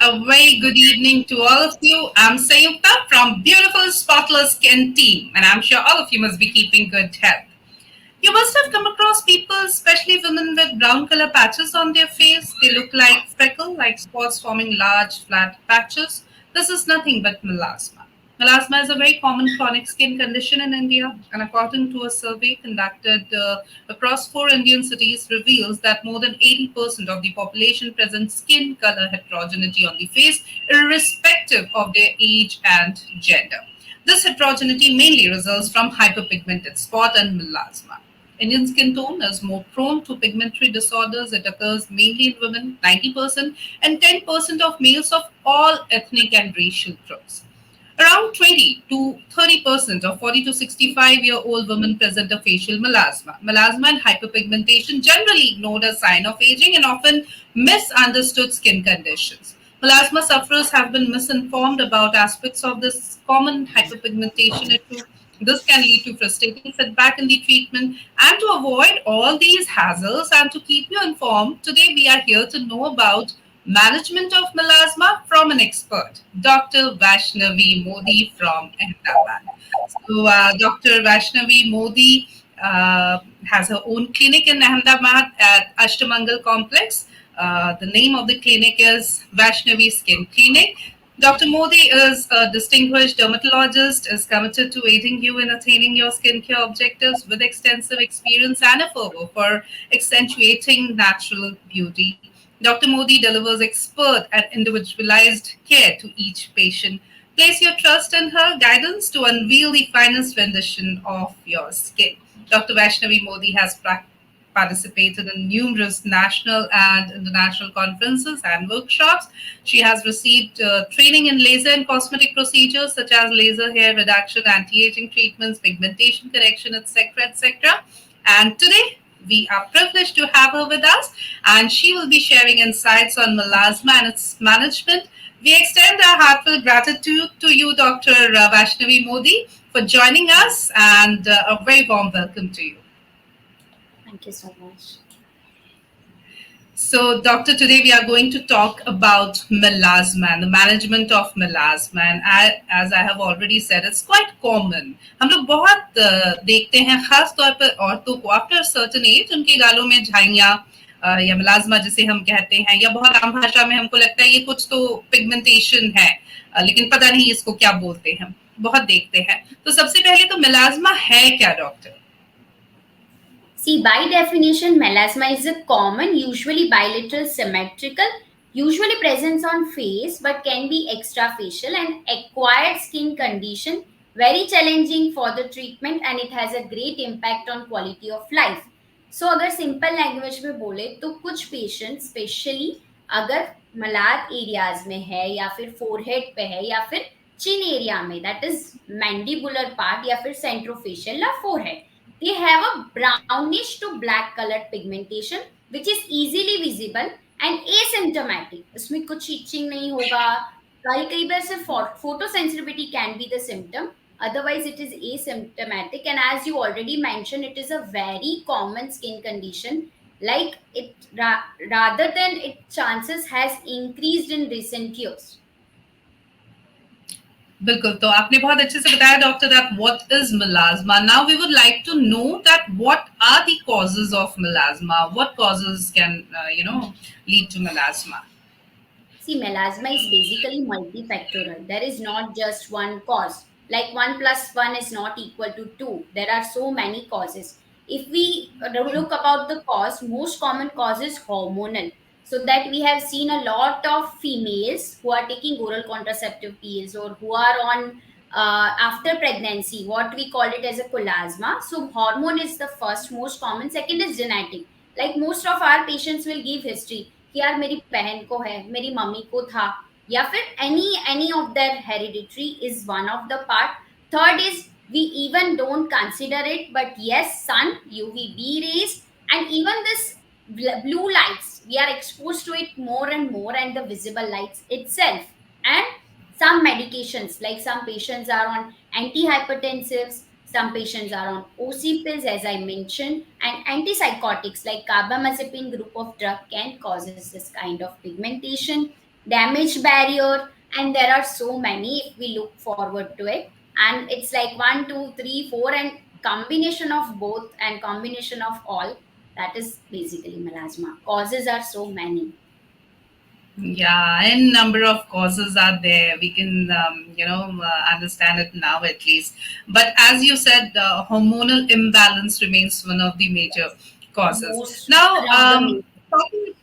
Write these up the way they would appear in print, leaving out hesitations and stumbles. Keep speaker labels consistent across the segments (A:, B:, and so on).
A: A very good evening to all of you. I'm Sayukta from Beautiful Spotless Skin Team, and I'm sure all of you must be keeping good health. You must have come across people, especially women with brown color patches on their face. They look like freckle, like spots forming large, flat patches. This is nothing but melasma. Melasma is a very common chronic skin condition in India, and according to a survey conducted across four Indian cities, reveals that more than 80% of the population present skin color heterogeneity on the face, irrespective of their age and gender. This heterogeneity mainly results from hyperpigmented spot and melasma. Indian skin tone is more prone to pigmentary disorders. It occurs mainly in women, 90%, and 10% of males of all ethnic and racial groups. Around 20 to 30% of 40 to 65-year-old women present a facial melasma. Melasma and hyperpigmentation generally ignored as sign of aging and often misunderstood skin conditions. Melasma sufferers have been misinformed about aspects of this common hyperpigmentation issue. This can lead to frustrating setback in the treatment. And to avoid all these hazards and to keep you informed, today we are here to know about management of melasma from an expert, Dr. Vaishnavi Modi from Ahmedabad. Dr. Vaishnavi Modi has her own clinic in Ahmedabad at Ashtamangal Complex. The name of the clinic is Vaishnavi Skin Clinic. Dr. Modi is a distinguished dermatologist, is committed to aiding you in attaining your skincare objectives with extensive experience and a fervor for accentuating natural beauty. Dr. Modi delivers expert and individualized care to each patient. Place your trust in her guidance to unveil the finest rendition of your skin. Dr. Vaishnavi Modi has participated in numerous national and international conferences and workshops. She has received training in laser and cosmetic procedures such as laser hair reduction, anti-aging treatments, pigmentation correction, etc., etc. And today we are privileged to have her with us, and she will be sharing insights on melasma and its management. We extend our heartfelt gratitude to you, Dr. Vaishnavi Modi, for joining us, and a very warm welcome to you.
B: Thank you so much.
A: So, doctor, today we are going to talk about melasma and the management of melasma. And as I have already said, it's quite common. हम लोग बहुत देखते हैं, खास तौर पर औरतों को आफ्टर सर्टन एज उनके गालों में झाइयाँ या melasma जिसे हम कहते हैं, या बहुत आम भाषा में हमको लगता है ये कुछ तो पिगमेंटेशन है, लेकिन पता नहीं इसको क्या बोलते हैं, बहुत देखते हैं. तो सबसे पहले तो melasma है क्या, doctor?
B: See, by definition, melasma is a common, usually bilateral, symmetrical, usually presents on face but can be extrafacial and acquired skin condition, very challenging for the treatment and it has a great impact on quality of life. So अगर simple language में बोले तो कुछ patient specially अगर Malhar areas में है या फिर फोरहेड पे है या फिर चिन एरिया में, दैट इज मैंडिबुलर पार्ट या फिर सेंट्रोफेशियल या forehead, they have a brownish to black colored pigmentation which is easily visible and asymptomatic. इसमें कुछ itching नहीं होगा. कई बार सिर्फ photo sensitivity can be the symptom, otherwise it is asymptomatic, and as you already mentioned, it is a very common skin condition. Like it rather than its chances has increased in recent years.
A: बिल्कुल, तो आपने बहुत अच्छे से बताया doctor that what is melasma. Now we would like to know that what are the causes of melasma. What causes can lead to melasma?
B: See, melasma is basically multifactorial. There is not just one cause. Like 1 plus 1 is not equal to 2. There are so many causes. If we look about the cause, most common cause is hormonal. So that we have seen a lot of females who are taking oral contraceptive pills or who are on after pregnancy, what we call it as a colasma. So hormone is the first most common. Second is genetic. Like most of our patients will give history कि यार मेरी बहन को है, मेरी mummy को था, या फिर any of their hereditary is one of the part. Third is we even don't consider it, but yes, sun, UVB rays, and even this blue lights, we are exposed to it more and more, and the visible lights itself, and some medications, like some patients are on antihypertensives, some patients are on OC pills, as I mentioned, and antipsychotics like carbamazepine group of drug can causes this kind of pigmentation. damaged barrier, and there are so many if we look forward to it. And it's like one, two, three, four, and combination of both and combination of all. That is basically melasma. Causes are so many.
A: Yeah, and number of causes are there. We can, understand it now at least. But as you said, hormonal imbalance remains one of the major causes.
B: Most
A: Now,
B: one of the main.
A: talking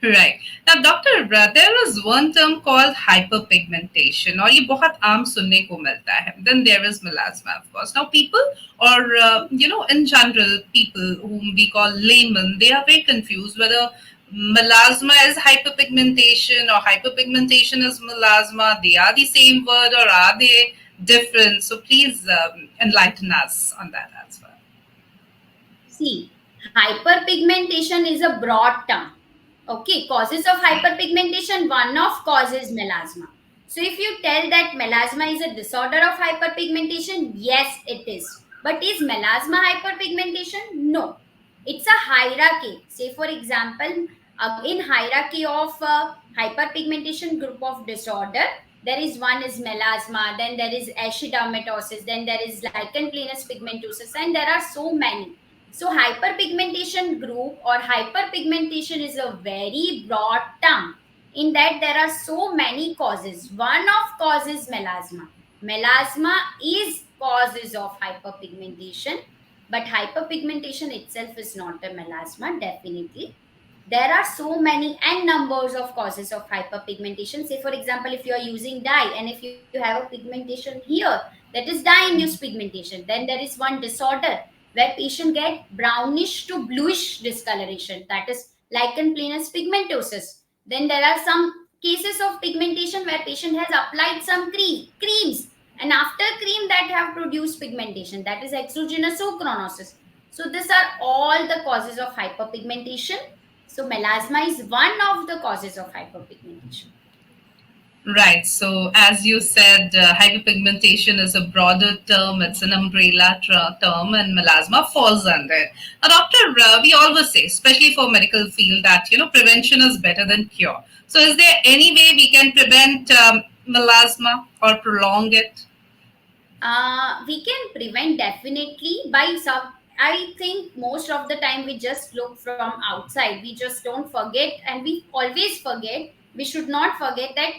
A: right. Now, Doctor, there is one term called hyperpigmentation, और ये बहुत आम सुनने को मिलता है. Then there is melasma, of course. Now, people, or in general, people whom we call laymen, they are very confused whether melasma is hyperpigmentation or hyperpigmentation is melasma. They are the same word, or are they different? So please enlighten us on that as well.
B: See, hyperpigmentation is a broad term. Okay, causes of hyperpigmentation, one of causes melasma. So if you tell that melasma is a disorder of hyperpigmentation, yes, it is. But is melasma hyperpigmentation? No. It's a hierarchy. Say for example, in hierarchy of hyperpigmentation group of disorder, there is one is melasma, then there is acidomatosis, then there is lichen planus pigmentosus, and there are so many. So hyperpigmentation group or hyperpigmentation is a very broad term. In that there are so many causes. One of causes melasma. Melasma is causes of hyperpigmentation, but hyperpigmentation itself is not a melasma, definitely. There are so many and numbers of causes of hyperpigmentation. Say for example, if you are using dye and if you have a pigmentation here, that is dye induced pigmentation, then there is one disorder where patient get brownish to bluish discoloration, that is lichen planus pigmentosis. Then there are some cases of pigmentation where patient has applied some creams, and after cream that have produced pigmentation, that is exogenous ochronosis. So these are all the causes of hyperpigmentation. So melasma is one of the causes of hyperpigmentation.
A: Right. So, as you said, hyperpigmentation is a broader term. It's an umbrella term, and melasma falls under it. Now, doctor, we always say, especially for medical field, that prevention is better than cure. So, is there any way we can prevent melasma or prolong it?
B: We can prevent definitely by some. I think most of the time we just look from outside. We just don't forget, and we always forget. We should not forget that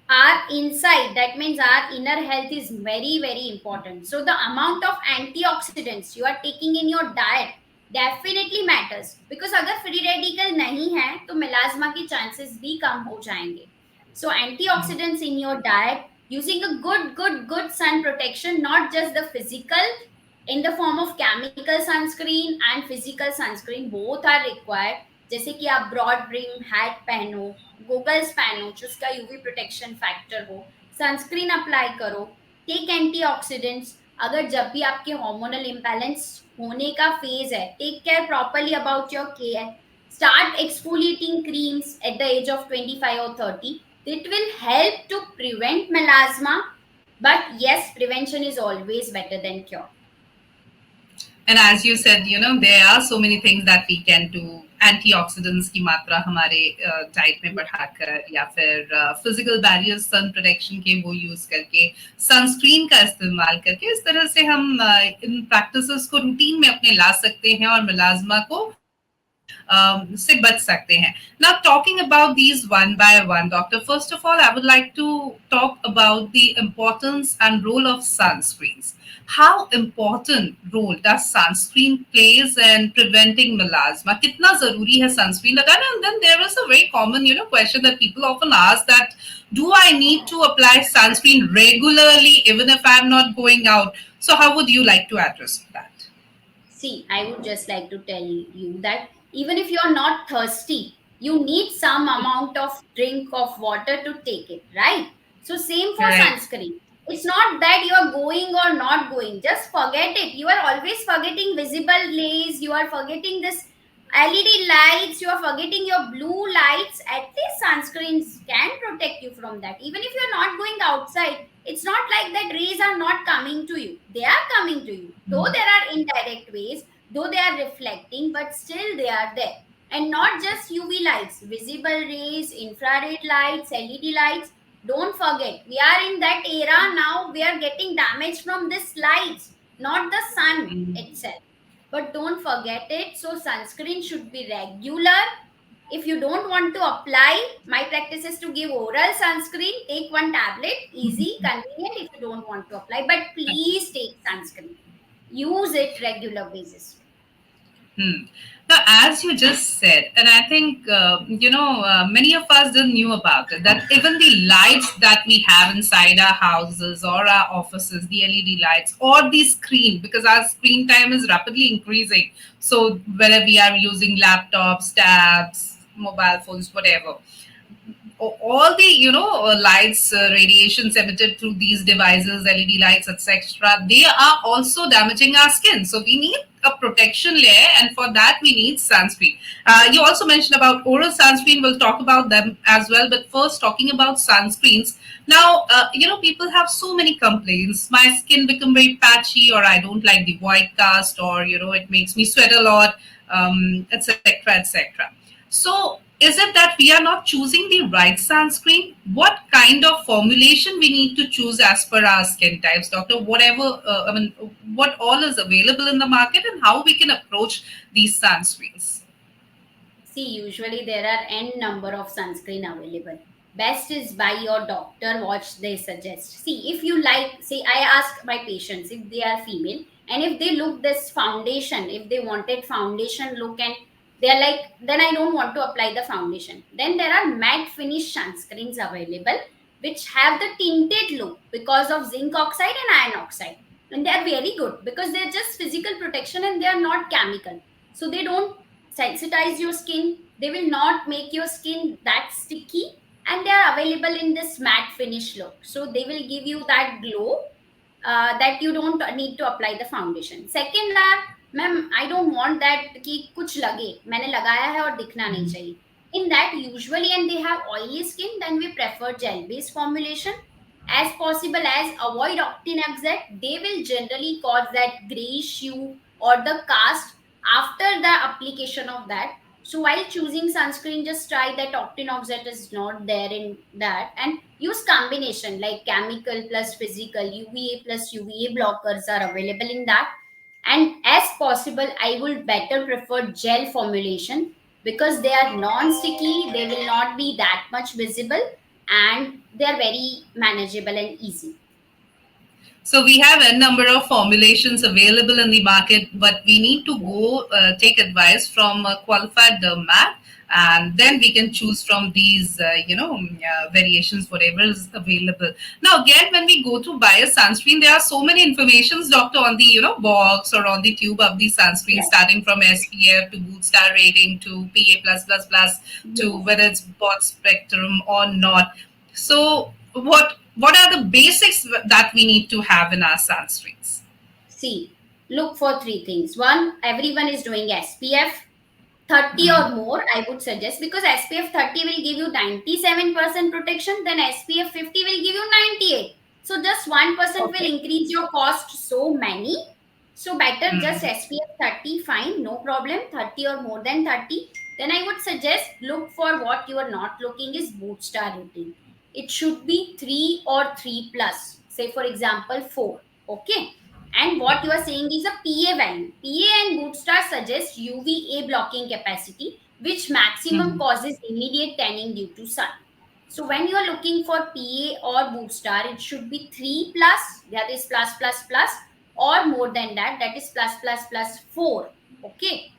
B: our inside, that means our inner health, is very very important. So the amount of antioxidants you are taking in your diet definitely matters, because अगर free radical नहीं है तो melasma के chances भी कम हो जाएंगे. So antioxidants in your diet, using a good sun protection, not just the physical, in the form of chemical sunscreen and physical sunscreen, both are required. जैसे कि आप ब्रॉड ब्रिम हैट पहनो, goggles पहनो जिसका UV protection factor हो, sunscreen apply करो, take antioxidants. अगर जब भी आपके हार्मोनल इम्बैलेंस होने का फेज है, take care properly about your care. Start exfoliating creams at the age of 25 or 30. It will help to prevent melasma. But yes, prevention is always better than cure.
A: And as you said, there are so many things that we can do. Antioxidants की मात्रा हमारे diet में बढ़ाकर, या फिर physical barriers sun protection के वो use करके, सनस्क्रीन का इस्तेमाल करके, इस तरह से हम इन प्रैक्टिसेस को रूटीन में अपने ला सकते हैं और मेलाज्मा को से बच सकते हैं. Now, talking about these one by one, doctor, first of all, I would like to talk about the importance and role of sunscreens. How important role does sunscreen plays in preventing melasma? कितना जरूरी है sunscreen लगाना? And then there is a very common, question that people often ask, that do I need to apply sunscreen regularly even if I'm not going out? So how would you like to address that?
B: See, I would just like to tell you that even if you're not thirsty, you need some amount of drink of water to take it, right? So same for
A: Right.
B: sunscreen. It's not that you are going or not going. Just forget it. You are always forgetting visible rays. You are forgetting this LED lights. You are forgetting your blue lights. At least sunscreens can protect you from that. Even if you're not going outside, it's not like that rays are not coming to you. They are coming to you. Though there are indirect ways, though they are reflecting, but still they are there. And not just UV lights, visible rays, infrared lights, LED lights. Don't forget, we are in that era now. We are getting damage from these lights, not the sun
A: Mm.
B: itself. But don't forget it. So, sunscreen should be regular. If you don't want to apply, my practice is to give oral sunscreen. Take one tablet, easy, convenient if you don't want to apply. But please take sunscreen. Use it regular basis.
A: Hmm. Now, as you just said, and I think many of us didn't knew about it. That even the lights that we have inside our houses or our offices, the LED lights or the screen, because our screen time is rapidly increasing. So whether we are using laptops, tabs, mobile phones, whatever, all the lights, radiations emitted through these devices, LED lights, etc., they are also damaging our skin, so we need a protection layer, and for that we need sunscreen. You also mentioned about oral sunscreen. We'll talk about them as well, but first, talking about sunscreens. Now, people have so many complaints. My skin become very patchy, or I don't like the white cast, or it makes me sweat a lot, etc., etc. So, is it that we are not choosing the right sunscreen? What kind of formulation we need to choose as per our skin types, doctor? Whatever, what all is available in the market and how we can approach these sunscreens.
B: See, usually there are n number of sunscreen available. Best is by your doctor what they suggest. See, if you like, say I ask my patients if they are female and if they look this foundation, if they wanted foundation look and they are like, then I don't want to apply the foundation. Then there are matte finish sunscreens available which have the tinted look because of zinc oxide and iron oxide. And they are very good because they're just physical protection and they are not chemical. So they don't sensitize your skin, they will not make your skin that sticky, and they are available in this matte finish look, so they will give you that glow, that you don't need to apply the foundation. Second lab, ma'am I don't want that कि कुछ लगे मैंने लगाया है और दिखना नहीं चाहिए. In that usually, and they have oily skin, then we prefer gel based formulation. As possible as avoid octinoxate, they will generally cause that grayish hue or the cast after the application of that. So while choosing sunscreen, just try that octinoxate is not there in that, and use combination like chemical plus physical, UVA plus UVA blockers are available in that. And as possible, I would better prefer gel formulation because they are non-sticky, they will not be that much visible, and they are very manageable and easy.
A: So we have a number of formulations available in the market, but we need to go take advice from a qualified dermat, and then we can choose from these, variations, whatever is available. Now, again, when we go to buy a sunscreen, there are so many informations, doctor, on the box or on the tube of the sunscreen,
B: Yes.
A: starting from SPF to boot star rating to PA plus plus plus to
B: Yes.
A: whether it's broad spectrum or not. So, what are the basics that we need to have in our sunscreens?
B: See, look for three things. One, everyone is doing SPF 30 or more, I would suggest, because SPF 30 will give you 97% protection, then SPF 50 will give you 98. So just 1% will
A: Okay.
B: increase your cost so many. So better just
A: Mm.
B: SPF 30, fine, no problem, 30 or more than 30. Then I would suggest look for what you are not looking is boot star rating. It should be 3 or 3 plus. Say for example 4. Okay, and what you are saying is a PA value. PA and Bootstar suggest UVA blocking capacity, which maximum
A: Mm.
B: causes immediate tanning due to sun. So when you are looking for PA or Bootstar, it should be 3 plus, that is plus plus plus, or more than that, that is plus plus plus 4. Okay,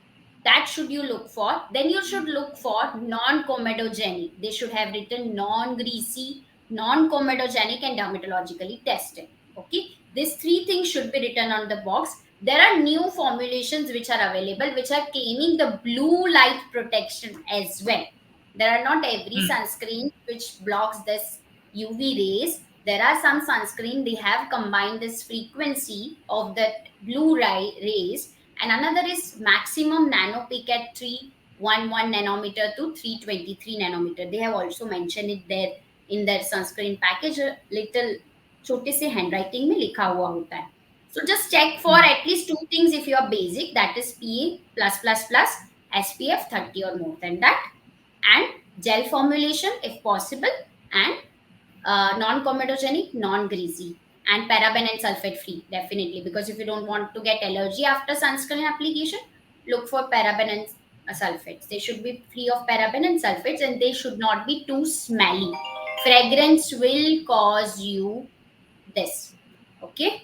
B: that should you look for. Then you should look for non-comedogenic. They should have written non-greasy, non-comedogenic, and dermatologically tested. Okay, these three things should be written on the box. There are new formulations which are available, which are claiming the blue light protection as well. There are not every
A: Mm.
B: sunscreen which blocks this UV rays. There are some sunscreen they have combined this frequency of that rays, and another is maximum nanopeak at 311 nanometer to 323 nanometer. They have also mentioned it there in their sunscreen package. A little छोटे से handwriting में लिखा हुआ होता है. So just check for at least two things if you are basic, that is PA plus plus plus, SPF 30 or more than that, and gel formulation if possible, and non-comedogenic, non-greasy, and paraben and sulfate free, definitely, because if you don't want to get allergy after sunscreen application, look for paraben and sulfates. They should be free of paraben and sulfates, and they should not be too smelly. Fragrance will cause you this. Okay.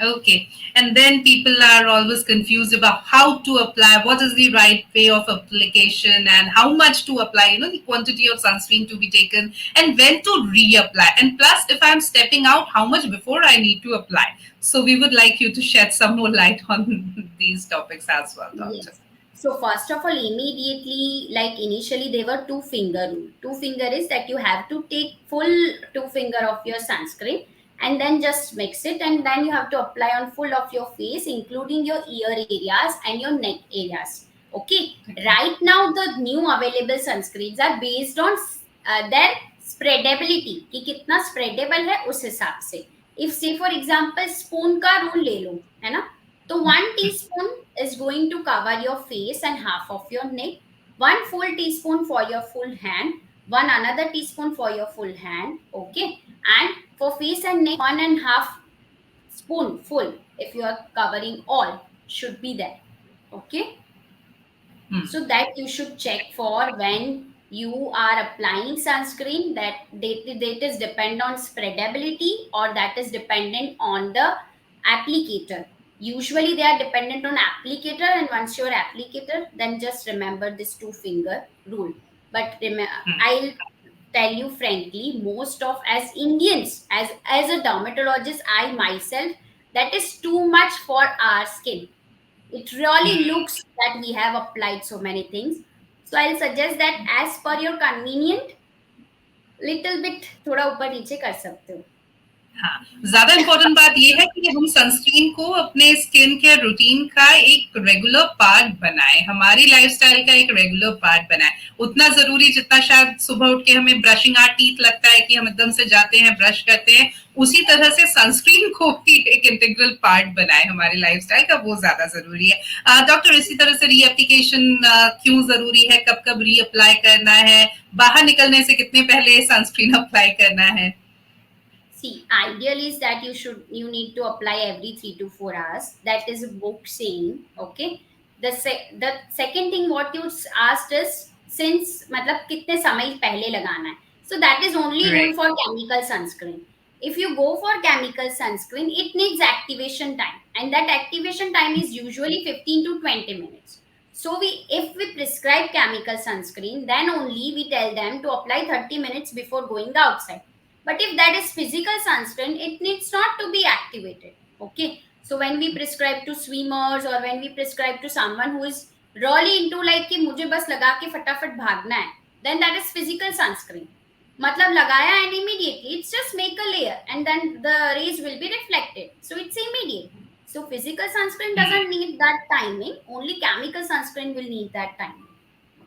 A: Okay. And then people are always confused about how to apply, what is the right way of application, and how much to apply, the quantity of sunscreen to be taken, and when to reapply. And plus, if I'm stepping out, how much before I need to apply. So we would like you to shed some more light on these topics as well, Doctor.
B: Yes. So first of all, immediately, like initially, they were two finger rule. Two finger is that you have to take full two finger of your sunscreen and then just mix it, and then you have to apply on full of your face, including your ear areas and your neck areas. Okay. Right now, the new available sunscreens are based on their spreadability, कि कितना spreadable है उस हिसाब से. If say for example spoon का rule ले लो, है ना? So 1 teaspoon is going to cover your face and half of your neck. 1 full teaspoon for your full hand. One another teaspoon for your full hand. Okay. And for face and neck, 1.5 spoon full, if you are covering all, should be there. Okay. So that you should check for when you are applying sunscreen, that that is depend on spreadability or that is dependent on the applicator. Usually they are dependent on applicator, and once you're applicator, then just remember this two finger rule. But I'll tell you frankly, most of as Indians, as a dermatologist, I myself, that is too much for our skin. It really looks that we have applied so many things. So I'll suggest that as per your convenient, little bit थोड़ा ऊपर नीचे कर सकते हो.
A: हाँ, ज्यादा important बात ये है कि हम सनस्क्रीन को अपने स्किन केयर रूटीन का एक रेगुलर पार्ट बनाए, हमारी लाइफस्टाइल का एक रेगुलर पार्ट बनाए. उतना जरूरी जितना शायद सुबह उठ के हमें ब्रशिंग आवर टीथ लगता है कि हम एकदम से जाते हैं ब्रश करते हैं, उसी तरह से सनस्क्रीन को भी एक इंटीग्रल पार्ट बनाए हमारी लाइफस्टाइल का, वो ज्यादा जरूरी है. डॉक्टर, इसी तरह से रीएप्लीकेशन क्यों जरूरी है, कब कब रीअप्लाई करना है, बाहर निकलने से कितने पहले सनस्क्रीन अप्लाई करना है?
B: See, ideal is that you need to apply every 3 to 4 hours. That is a book saying. Okay. The second thing what you asked is since मतलब कितने समय पहले लगाना है. So that is only rule for chemical sunscreen. If you go for chemical sunscreen, it needs activation time, and that activation time is usually 15 to 20 minutes. So if we prescribe chemical sunscreen, then only we tell them to apply 30 minutes before going outside. But if that is physical sunscreen, it needs not to be activated. Okay. So when we prescribe to swimmers or when we prescribe to someone who is really into like कि मुझे बस लगा के फटाफट भागना है, then that is physical sunscreen. मतलब लगाया and immediately it's just make a layer and then the rays will be reflected. So it's immediate. So physical sunscreen doesn't need that timing. Only chemical sunscreen will need that timing.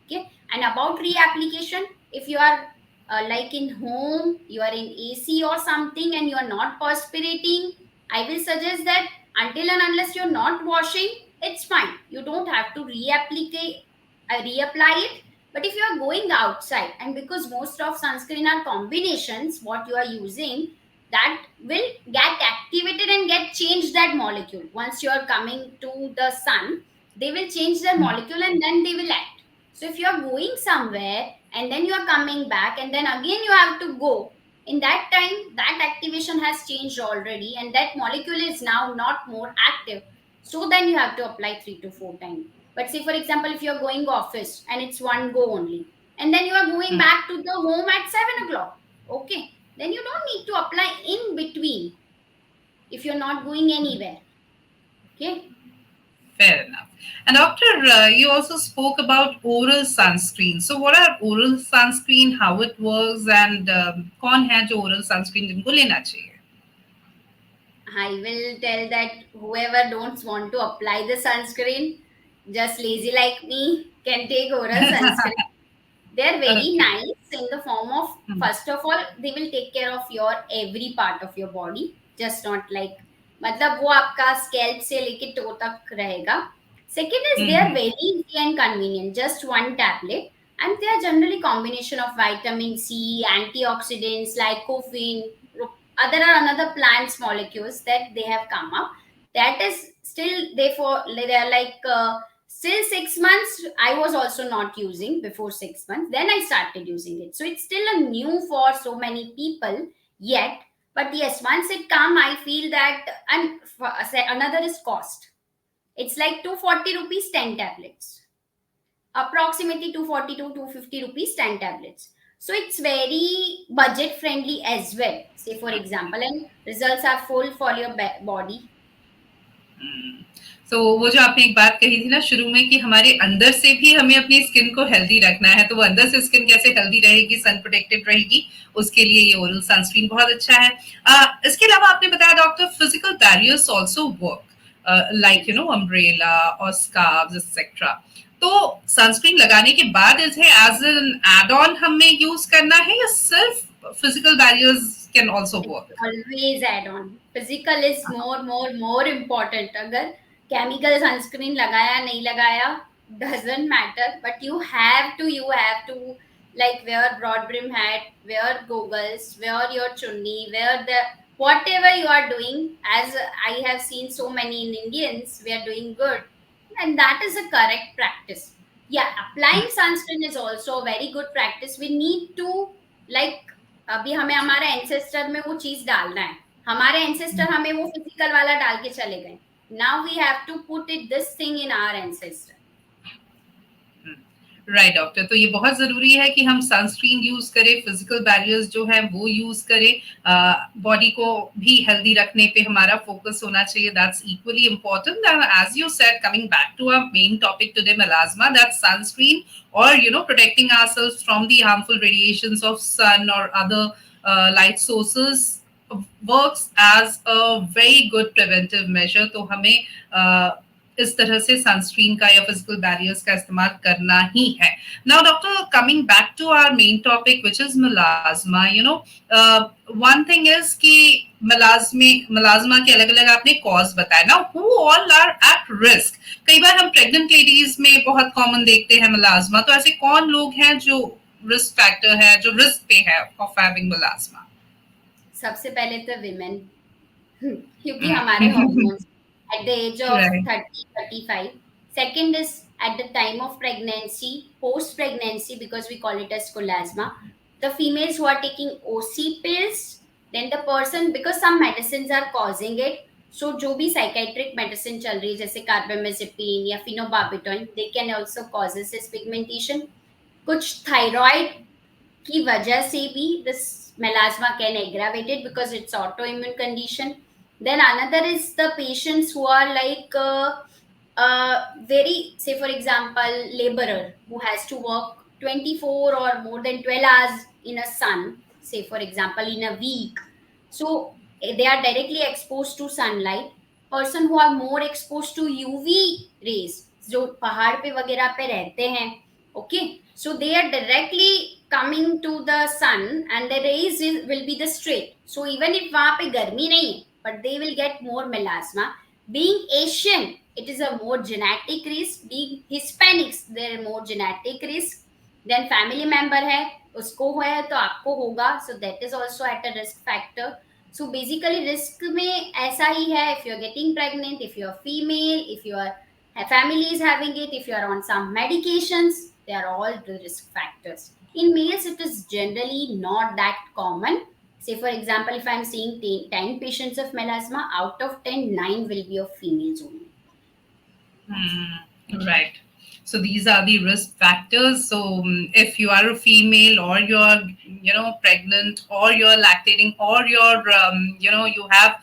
B: Okay. And about reapplication, if you are like in home, you are in AC or something and you are not perspirating, I will suggest that until and unless you're not washing, it's fine. You don't have to reapply it. But if you are going outside, and because most of sunscreen are combinations, what you are using, that will get activated and get changed that molecule. Once you are coming to the sun, they will change their molecule and then they will act. So if you are going somewhere and then you are coming back and then again you have to go, in that time that activation has changed already and that molecule is now not more active. So then you have to apply 3 to 4 times. But say for example, if you are going office and it's one go only, and then you are going back to the home at 7 o'clock, okay, then you don't need to apply in between if you're not going anywhere. Okay.
A: Fair enough. And doctor, you also spoke about oral sunscreen. So what are oral sunscreen, how it works, and कौन है जो oral sunscreen जिनको लेना चाहिए?
B: I will tell that whoever don't want to apply the sunscreen, just lazy like me, can take oral sunscreen. They're very nice in the form of, first of all, they will take care of your every part of your body, just not like, मतलब वो आपका scalp से लेके toe तक रहेगा. Second is they are
A: Hmm.
B: very easy and convenient, just one tablet, and they are generally combination of vitamin C, antioxidants like caffeine. Other are another plants molecules that they have come up. That is still they are like still 6 months. I was also not using before 6 months. Then I started using it, so it's still a new for so many people yet. But yes, once it come, I feel that, and another is cost. it's like 240 rupees 10 tablets. Approximately 240 to 250 rupees 10 tablets. So it's very budget friendly as well. Say for example, and results are full for your body.
A: तो वो जो आपने एक बात कही थी ना शुरू में कि हमारे अंदर से भी हमें अपनी स्किन को हेल्दी रखना है, तो वो अंदर से स्किन कैसे हेल्दी रहेगी, सन प्रोटेक्टेड रहेगी, उसके लिए ये ओरल सनस्क्रीन बहुत अच्छा है। इसके अलावा आपने बताया doctor physical barriers also work, like
B: Yes.
A: Umbrella और स्कार्व्स एक्सेट्रा। तो सनस्क्रीन लगाने के बाद इसे एज एन एड ऑन हमें यूज करना है या सिर्फ physical barriers can also
B: It's
A: work?
B: always add on. Physical is more important. अगर chemical sunscreen लगाया नहीं लगाया doesn't matter. But you have to like wear broad brim hat, wear goggles, wear your chunni, wear the whatever you are doing. As I have seen so many in Indians, we are doing good, and that is a correct practice. Yeah, applying sunscreen is also a very good practice. We need to like अभी हमें हमारे ancestor में वो चीज डालना है. हमारे ancestor हमें वो फिजिकल वाला डाल के चले गए. Now we have to put it this thing in our ancestor.
A: Right doctor, तो ये बहुत जरूरी है कि हम सनस्क्रीन यूज करें, फिजिकल बैरियर्स जो है वो यूज करें, बॉडी को भी हेल्दी रखने पे हमारा फोकस होना चाहिए, that's equally important. As you said, coming back to our main topic today melasma, that sunscreen or protecting ourselves from the harmful radiations of sun or other light sources works as a very good preventive measure। तो हमें इस तरह से sunscreen का या physical barriers का इस्तेमाल करना ही है। Now doctor, coming back to our main topic which is melasma, one thing is कि melasma के अलग अलग आपने कॉज बताया। Now who all are at risk? कई बार हम प्रेग्नेंट लेडीज में बहुत कॉमन देखते हैं melasma, तो ऐसे कौन लोग हैं जो रिस्क फैक्टर है, जो रिस्क पे है ऑफ हैविंग melasma?
B: सबसे पहले तो विमेन, क्योंकि हमारे hormones at the age of
A: right.
B: 30-35. Second is at the time of pregnancy, post pregnancy, because we call it as colasma. The females who are taking OC pills, then the person, because some medicines are causing it. So जो भी psychiatric medicine चल रही है जैसे carbamazepine या phenobarbital, they can also causes this pigmentation. कुछ thyroid की वजह से भी this melasma can aggravate it because it's autoimmune condition. Then another is the patients who are like very, say for example, laborer who has to work 24 or more than 12 hours in a sun, say for example in a week. So they are directly exposed to sunlight. Person who are more exposed to UV rays, जो पहाड़ पे वगैरह पे रहते हैं, okay, so they are directly coming to the sun and the rays will be the straight. So even if वहाँ पे गर्मी नहीं है, but they will get more melasma. Being Asian, it is a more genetic risk. Being Hispanics, there are more genetic risk. Then family member है, उसको है तो आपको होगा. So that is also at a risk factor. So basically risk में ऐसा ही है. If you are getting pregnant, if you are female, if your family is having it, if you are on some medications, they are all the risk factors. In males, it is generally not that common. Say, for example, if I'm seeing 10 patients of melasma, out of 10, 9 will be of females only.
A: Right. So these are the risk factors. So if you are a female or you're, pregnant or you're lactating or you have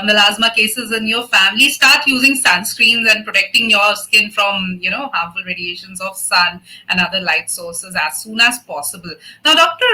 A: melasma cases in your family, start using sunscreens and protecting your skin from, harmful radiations of sun and other light sources as soon as possible. Now, doctor,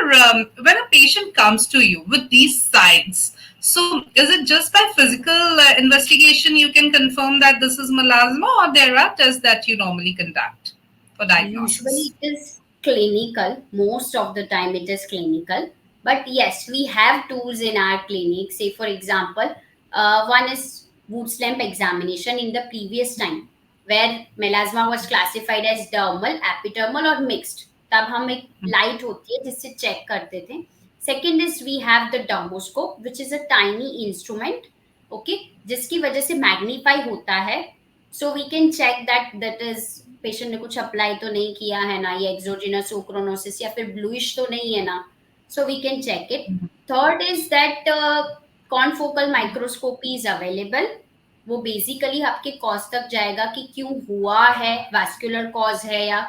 A: when a patient comes to you with these signs, so is it just by physical investigation you can confirm that this is melasma, or there are tests that you normally conduct for diagnosis?
B: Usually, it is clinical. Most of the time, it is clinical. But yes, we have tools in our clinic. Say, for example, one is boot stamp examination in the previous time. where melasma was classified as dermal, epidermal और mixed. तब हम एक light होती है जिससे check करते थे. Second is we have the dermoscope, which is a tiny instrument, okay, जिसकी वजह से magnify होता है, so we can check that is patient ने कुछ apply तो नहीं किया है ना, ये exogenous ochronosis या फिर bluish तो नहीं है ना, so we can check it. Third is that confocal microscopy is available. वो बेसिकली आपके कॉज तक जाएगा कि क्यों हुआ है, वैस्कुलर कॉज है या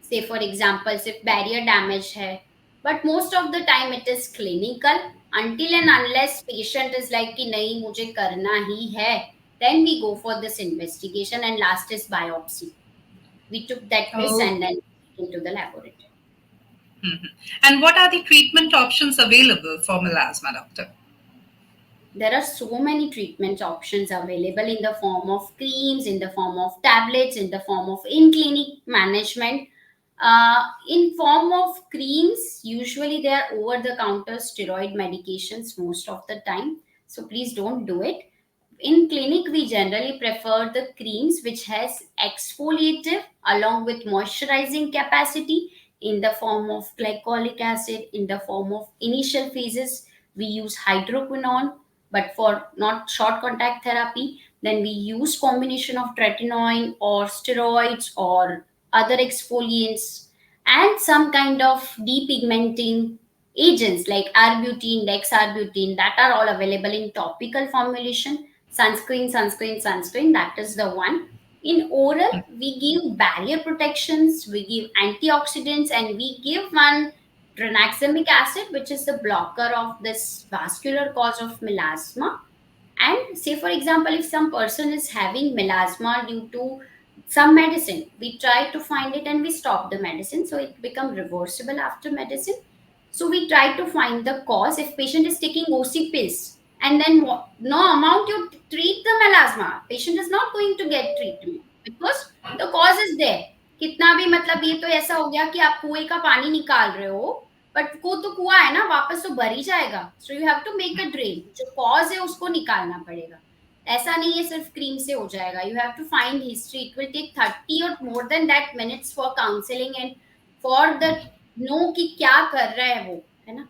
B: से फॉर एग्जांपल सिर्फ बैरियर डैमेज है, but most of the time it is clinical until and unless patient is like कि नहीं मुझे करना ही है, then we go for this investigation and last is biopsy. We took that piss
A: Oh.
B: and then into the laboratory.
A: And what are the treatment options available for melasma, doctor?
B: There are so many treatment options available in the form of creams, in the form of tablets, in the form of in-clinic management. In form of creams, usually they are over-the-counter steroid medications most of the time. So please don't do it. In clinic, we generally prefer the creams which has exfoliative along with moisturizing capacity in the form of glycolic acid. In the form of initial phases, we use hydroquinone, but for not short contact therapy, then we use combination of tretinoin or steroids or other exfoliants and some kind of depigmenting agents like arbutin, dexarbutin, that are all available in topical formulation. Sunscreen, that is the one. In oral, we give barrier protections, we give antioxidants, and we give one tranexamic acid, which is the blocker of this vascular cause of melasma. And say, for example, if some person is having melasma due to some medicine, we try to find it and we stop the medicine, so it become reversible after medicine. So we try to find the cause. If patient is taking OC pills and then no amount you treat the melasma, patient is not going to get treatment because the cause is there. कितना भी मतलब ये तो ऐसा हो गया कि आप कुएं का पानी निकाल रहे हो, बट वो तो कुआं है ना, वापस तो भर ही जाएगा. So you have to make a drain. जो कॉज है उसको निकालना पड़ेगा. ऐसा नहीं है सिर्फ क्रीम से हो जाएगा. You have to find history. It will take 30 और more than that minutes for counselling and for the know कि क्या कर रहा है वो, है ना.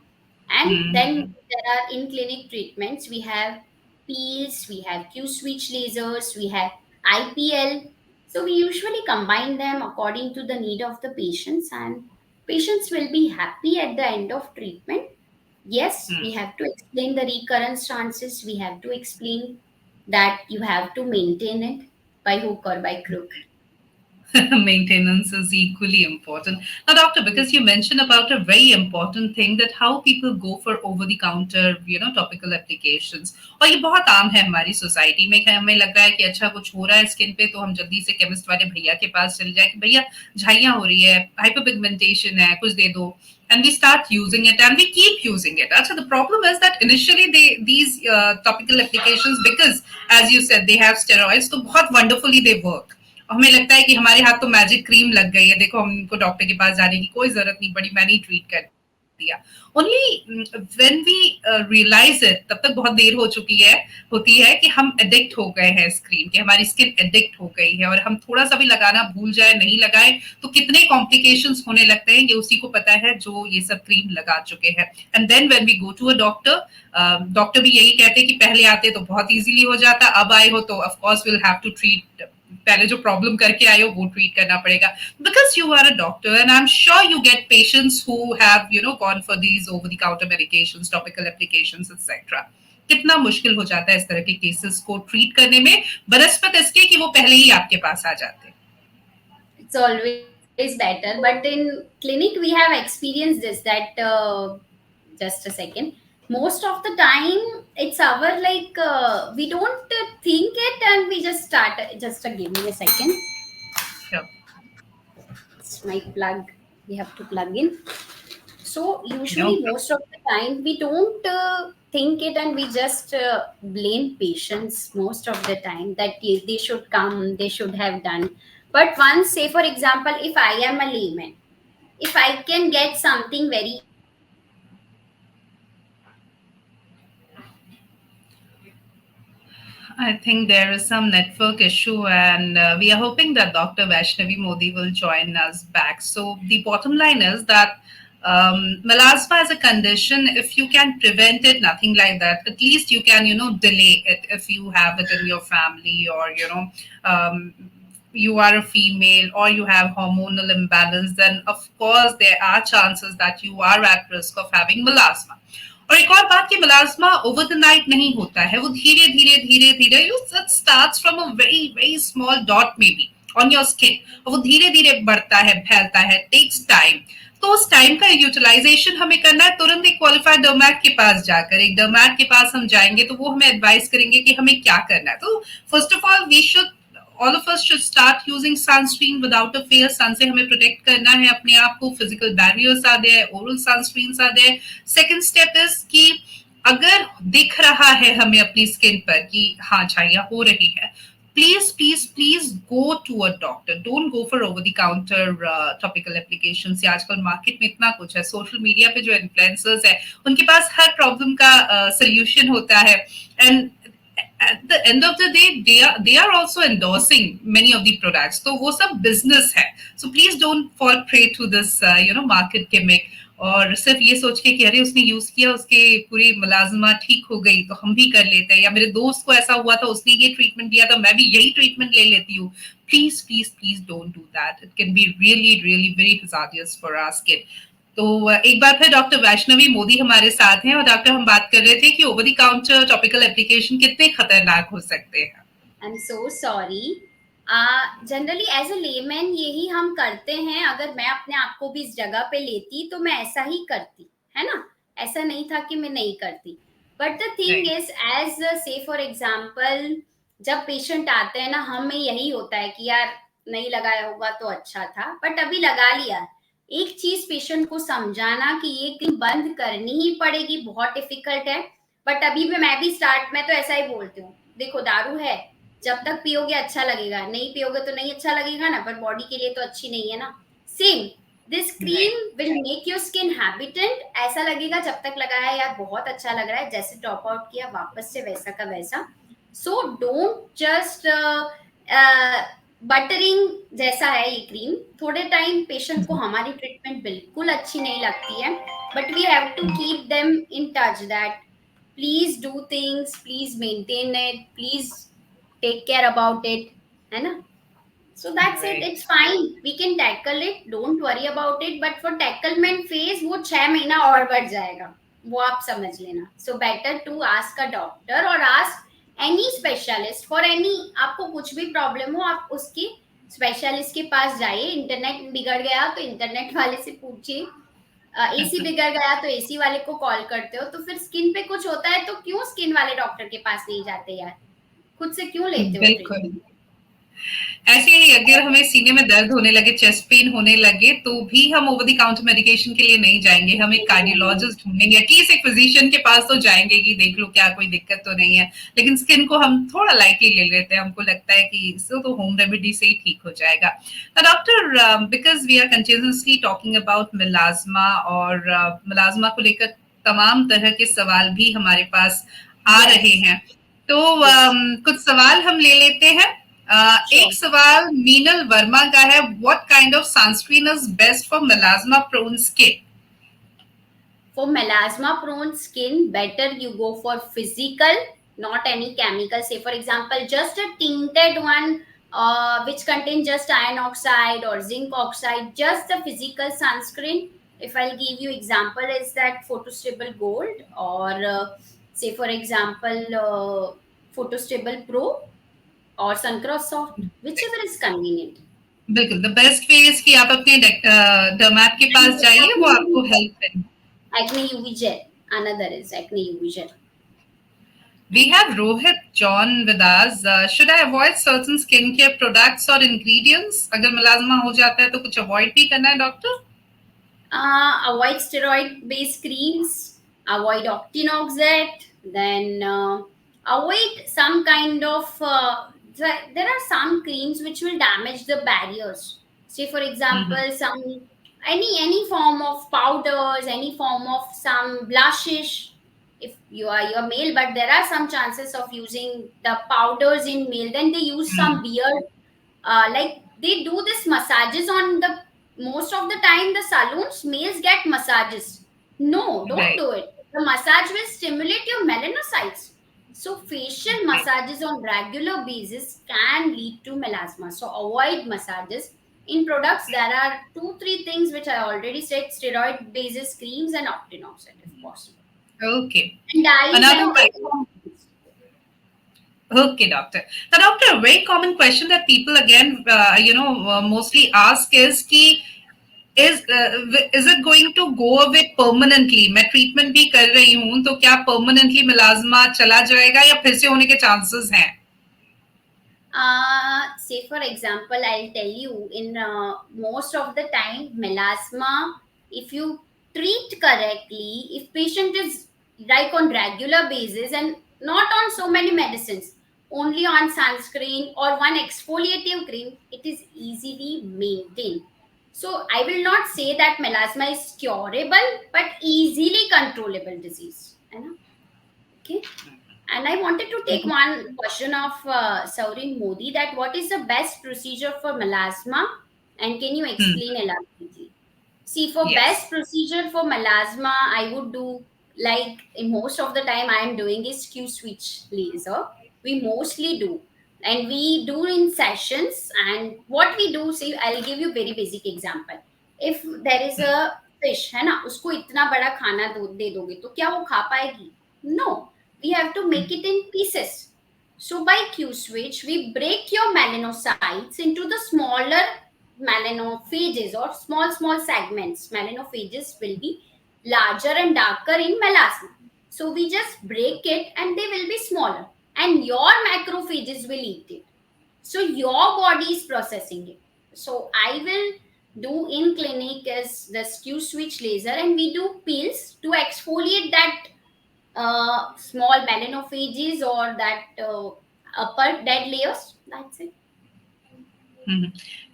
B: And then there are in clinic treatments. We have peels, we have Q switch lasers, we have IPL. So we usually combine them according to the need of the patients, and patients will be happy at the end of treatment. Yes, we have to explain the recurrence chances. We have to explain that you have to maintain it by hook or by crook.
A: Maintenance is equally important. Now, doctor, because you mentioned about a very important thing, that how people go for over-the-counter, topical applications. और ये बहुत आम है हमारी society में कि हमें लग रहा है कि अच्छा कुछ हो रहा है स्किन पे तो हम जल्दी से केमिस्ट वाले भैया के पास चले जाए कि भैया झाइयाँ हो रही है, hyperpigmentation है, कुछ दे दो. And we start using it and we keep using it. Actually, the problem is that initially these topical applications, because as you said, they have steroids, so बहुत wonderfully they work. हमें लगता है कि हमारे हाथ तो मैजिक क्रीम लग गई है, देखो हमको डॉक्टर के पास जाने की कोई जरूरत नहीं पड़ी, मैंने ही ट्रीट कर दिया. Only when we realise it, तब तक बहुत देर हो चुकी है, होती है कि हम एडिक्ट हो गए हैं स्क्रीन के, हमारी स्किन एडिक्ट हो गई है और हम थोड़ा सा भी लगाना भूल जाए, नहीं लगाए तो कितने कॉम्प्लिकेशंस होने लगते हैं, ये उसी को पता है जो ये सब क्रीम लगा चुके हैं. And then when we go to a doctor, doctor भी यही कहते हैं कि पहले आते तो बहुत इजीली हो जाता, अब आए हो तो of course will have to treat, पहले जो प्रॉब्लम करके आए हो वो ट्रीट करना पड़ेगा. Because you are a doctor and I am sure you get patients who have gone for these over the counter medications, topical applications etcetera. कितना मुश्किल हो जाता है इस तरह के केसेस को ट्रीट करने में, बनस्पत इसके कि वो पहले ही आपके पास आ जाते हैं.
B: It's always better, but in clinic we have experienced this that just a second, most of the time it's our like we don't think it and we just start. Just give me a second.
A: Sure.
B: It's my plug, we have to plug in. So usually
A: No.
B: most of the time we don't think it and we just blame patients most of the time that they should come, they should have done. But once, say for example, if I am a layman, if I can get something very
A: I think there is some network issue, and we are hoping that Dr. Vaishnavi Modi will join us back. So, the bottom line is that melasma is a condition. If you can prevent it, nothing like that. At least you can, delay it if you have it in your family, or, um, you are a female or you have hormonal imbalance, then of course there are chances that you are at risk of having melasma. और एक और बात कि melasma over the night नहीं होता है, वो धीरे धीरे धीरे धीरे it starts from a very very small dot maybe on your skin, और वो धीरे धीरे बढ़ता है, फैलता है, takes time. तो उस टाइम का यूटिलाइजेशन हमें करना है तुरंत एक क्वालिफाइड डर्मैट के पास जाकर। एक डर्मैट के पास हम जाएंगे तो वो हमें एडवाइस करेंगे कि हमें क्या करना है। तो first of all we should, all of us should start using sunscreen without a fear. sun से हमें protect करना है अपने आप को, physical barriers are there, oral sunscreens are there. Second step is कि अगर दिख रहा है हमें अपनी स्किन पर कि हाँ छाइयाँ हो रही है, please please please go to a doctor. Don't go for over the counter topical applications. या आजकल मार्केट में इतना कुछ है, सोशल मीडिया पे जो इन्फ्लुएंसर्स है उनके पास हर प्रॉब्लम का सोल्यूशन होता है, and at the end of the day they are also endorsing many of the products, तो वो सब business है. So please don't fall prey to this market gimmick, और सिर्फ ये सोच के कि अरे उसने यूज किया उसके पूरी मुलाजमा ठीक हो गई तो हम भी कर लेते हैं, या मेरे दोस्त को ऐसा हुआ था उसने ये ट्रीटमेंट दिया तो मैं भी यही ट्रीटमेंट ले लेती हूँ. Please please please don't do that. It can be really really very hazardous for our skin. तो एक बार फिर डॉक्टर वैष्णवी मोदी हमारे साथ हैं, और डॉक्टर हम बात कर रहे थे कि over the counter topical application कितने खतरनाक हो सकते हैं.
B: I am so sorry. Generally as a layman यही हम करते हैं. अगर मैं अपने आप को भी इस जगह पे लेती तो मैं ऐसा ही करती, है ना. ऐसा नहीं था कि मैं नहीं करती. But the thing is, as say for example जब पेशेंट आते हैं ना, हमें यही होता है कि यार नहीं लगाया होगा तो अच्छा था, बट अभी लगा लिया. एक चीज पेशेंट को समझाना कि ये क्रीम बंद करनी ही पड़ेगी, बहुत डिफिकल्ट है. बट अभी भी मैं भी स्टार्ट में तो ऐसा ही बोलती हूँ, देखो दारू है, जब तक पियोगे अच्छा लगेगा, नहीं पियोगे तो नहीं अच्छा लगेगा ना, पर बॉडी के लिए तो अच्छी नहीं है ना. Same this cream will make your skin habitant. ऐसा लगेगा जब तक लगाया यार बहुत अच्छा लग रहा है, जैसे टॉप आउट किया वापस से वैसा का वैसा. सो डोंट जस्ट बटरिंग जैसा है ये क्रीम. थोड़े टाइम पेशेंट को हमारी ट्रीटमेंट बिल्कुल अच्छी नहीं लगती है, but we have to keep them in touch that please do things, please maintain it, please take care about it, है ना. So that's it, it's fine, we can tackle it, don't worry about it. But for tacklement phase वो 6 महीना और बढ़ जाएगा, वो आप समझ लेना. So better to ask a doctor or ask any specialist for any, आपको कुछ भी प्रॉब्लम हो आप उसकी स्पेशलिस्ट के पास जाइए. इंटरनेट बिगड़ गया तो इंटरनेट वाले से पूछिए, एसी बिगड़ गया तो एसी वाले को कॉल करते हो. तो फिर स्किन पे कुछ होता है तो क्यों स्किन वाले डॉक्टर के पास नहीं जाते यार, खुद से क्यों लेते हो ट्रीटमेंट.
A: ऐसे ही अगर हमें सीने में दर्द होने लगे, चेस्ट पेन होने लगे, तो भी हम ओवर द काउंटर मेडिकेशन के लिए नहीं जाएंगे, हम एक कार्डियोलॉजिस्ट ढूंढेंगे, एटलीस्ट एक फिजिशियन के पास तो जाएंगे कि देख लो क्या कोई दिक्कत तो नहीं है. लेकिन स्किन को हम थोड़ा लाइटली ले लेते हैं, हमको लगता है कि इससे तो होम रेमेडी से ही ठीक हो जाएगा. Doctor, because we are continuously talking about melasma, और मिलाजमा को लेकर तमाम तरह के सवाल भी हमारे पास आ रहे हैं, तो कुछ सवाल हम ले लेते हैं. एक सवाल मीनल वर्मा का है, what kind of sunscreen is best for melasma prone skin.
B: For melasma prone skin, better you go for physical, not any chemical. Say for example just a tinted one which contains just iron oxide or zinc oxide, just a physical sunscreen. If I'll give you example is that photostable gold, or say for example photostable pro or suncross soft, whichever is convenient.
A: बिल्कुल the best way is कि आप अपने डर्मैट के पास जाइए, वो आपको help करेंगे.
B: Acne UV gel, another is acne UV gel.
A: We have Rohit John with us. Should I avoid certain skincare products or ingredients? अगर melasma हो जाता है तो कुछ avoid भी करना है doctor?
B: Avoid steroid based creams, avoid octinoxate, then avoid some kind of there are some creams which will damage the barriers. Say for example some any form of powders, any form of some blushes, if you're male, but there are some chances of using the powders in male. Then they use some beard, like they do this massages on the, most of the time the salons, males get massages. No, don't
A: Right.
B: do it. The massage will stimulate your melanocytes. So facial
A: Right.
B: massages on regular basis can lead to melasma. So avoid massages. In products, there are 2 3 things which I already said: steroid basis creams and optinoxid if possible.
A: Okay.
B: And dyes
A: Another
B: and
A: very Okay, doctor. Now, doctor, a very common question that people again, mostly ask is कि is it going to go away permanently? मैं treatment भी कर रही हूँ तो क्या permanently melasma चला जाएगा या फिर से होने के chances हैं?
B: Say for example, I'll tell you, in most of the time melasma, if you treat correctly, if patient is like on regular basis and not on so many medicines, only on sunscreen or one exfoliative cream, it is easily maintained. So I will not say that melasma is curable, but easily controllable disease, है ना? Okay. And I wanted to take one question of Saurin Modi, that what is the best procedure for melasma, and can you explain elaborately? See, for
A: Yes.
B: best procedure for melasma, I would do, like in most of the time I am doing is Q switch laser. We mostly do, and we do in sessions. And what we do, see, I'll give you very basic example. If there is a fish, है ना, उसको इतना बड़ा खाना दे दोगे तो क्या वो खा पाएगी? No, we have to make it in pieces. So by Q switch, we break your melanocytes into the smaller melanophages or small segments. Melanophages will be larger and darker in melasma. So we just break it and they will be smaller, and your macrophages will eat it. So your body is processing it. So I will do in clinic is the Q switch laser, and we do peels to exfoliate that small melanophages or that upper dead layers. That's it.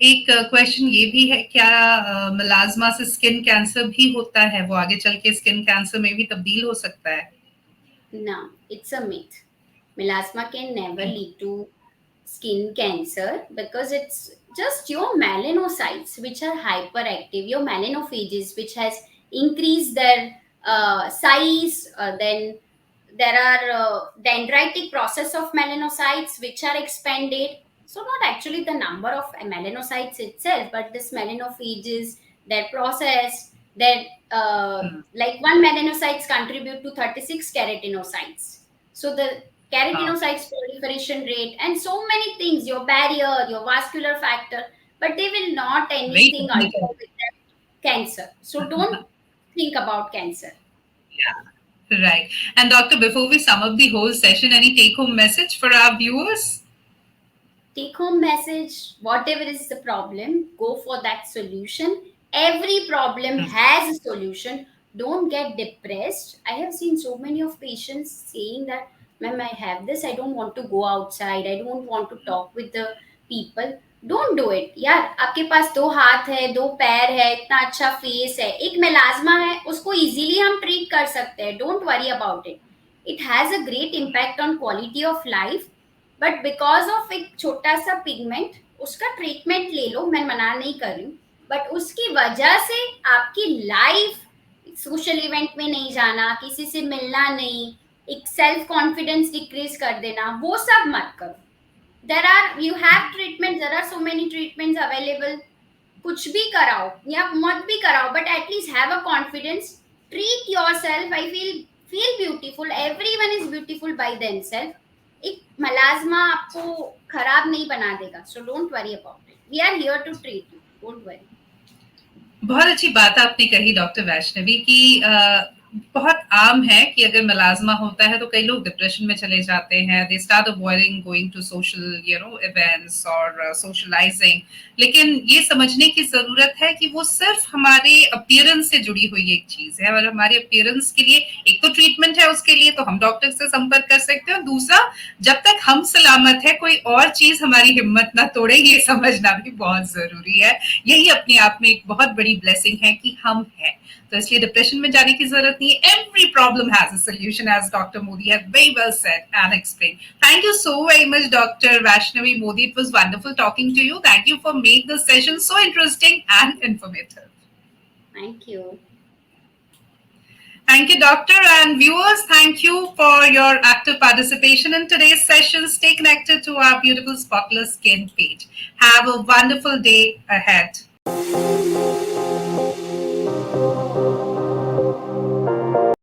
A: एक question ये भी है, क्या melasma से skin cancer भी होता है? वो आगे चल के स्किन कैंसर में भी तब्दील हो सकता है?
B: No, it's a myth. Melasma can never lead to skin cancer because it's just your melanocytes which are hyperactive, your melanophages which has increased their size. Then there are dendritic process of melanocytes which are expanded. So not actually the number of melanocytes itself, but this melanophages, their process, their like one melanocytes contribute to 36 keratinocytes. So the keratinocytes proliferation rate and so many things, your barrier, your vascular factor, but they will not
A: Very
B: anything alter
A: technical.
B: with that cancer. So don't think about cancer.
A: Yeah, right. And doctor, before we sum up the whole session, any take-home message for our viewers?
B: Take home message: whatever is the problem, go for that solution. Every problem has a solution. Don't get depressed. I have seen so many of patients saying that, ma'am, I have this, I don't want to go outside, I don't want to talk with the people. Don't do it यार. आपके पास 2 हाथ है, 2 पैर है, इतना अच्छा face है, एक मेलाज्मा है, उसको इजीली हम ट्रीट कर सकते हैं. Don't worry about it. It has a great impact on quality of life, but because of एक छोटा सा पिगमेंट, उसका ट्रीटमेंट ले लो, मैं मना नहीं कर रही हूँ, बट उसकी वजह से आपकी लाइफ, सोशल इवेंट में नहीं जाना, किसी से मिलना नहीं, एक सेल्फ कॉन्फिडेंस डिक्रीज कर देना, वो सब मत करो. There are, you have treatment, there are so many treatments available. कुछ भी कराओ या मत भी कराओ, but at least have a confidence. Treat yourself. I feel beautiful. Everyone is beautiful by themselves. एक मलाजमा आपको खराब नहीं बना देगा. So don't worry about it. We are here to treat you. Don't worry.
A: बहुत अच्छी बात आपने कही डॉक्टर वैष्णवी की. बहुत आम है कि अगर मेलाज्मा होता है तो कई लोग डिप्रेशन में चले जाते हैं. They start avoiding going to social events और सोशलाइजिंग. लेकिन ये समझने की जरूरत है कि वो सिर्फ हमारे अपीयरेंस से जुड़ी हुई एक चीज है, और हमारे अपीयरेंस के लिए एक तो ट्रीटमेंट है, उसके लिए तो हम डॉक्टर से संपर्क कर सकते हैं, और दूसरा जब तक हम सलामत है कोई और चीज हमारी हिम्मत ना तोड़े, ये समझना भी बहुत जरूरी है. यही अपने आप में एक बहुत बड़ी ब्लेसिंग है कि हम हैं. तो इसलिए डिप्रेशन में जाने की जरूरत नहीं है. Every problem has a solution, as Dr. Modi has very well said and explained. Thank you so very much, Dr. Vaishnavi Modi. It was wonderful talking to you. Thank you for making the session so interesting and informative.
B: Thank you.
A: Thank you, Doctor. And viewers, thank you for your active participation in today's session. Stay connected to our beautiful Spotless Skin page. Have a wonderful day ahead.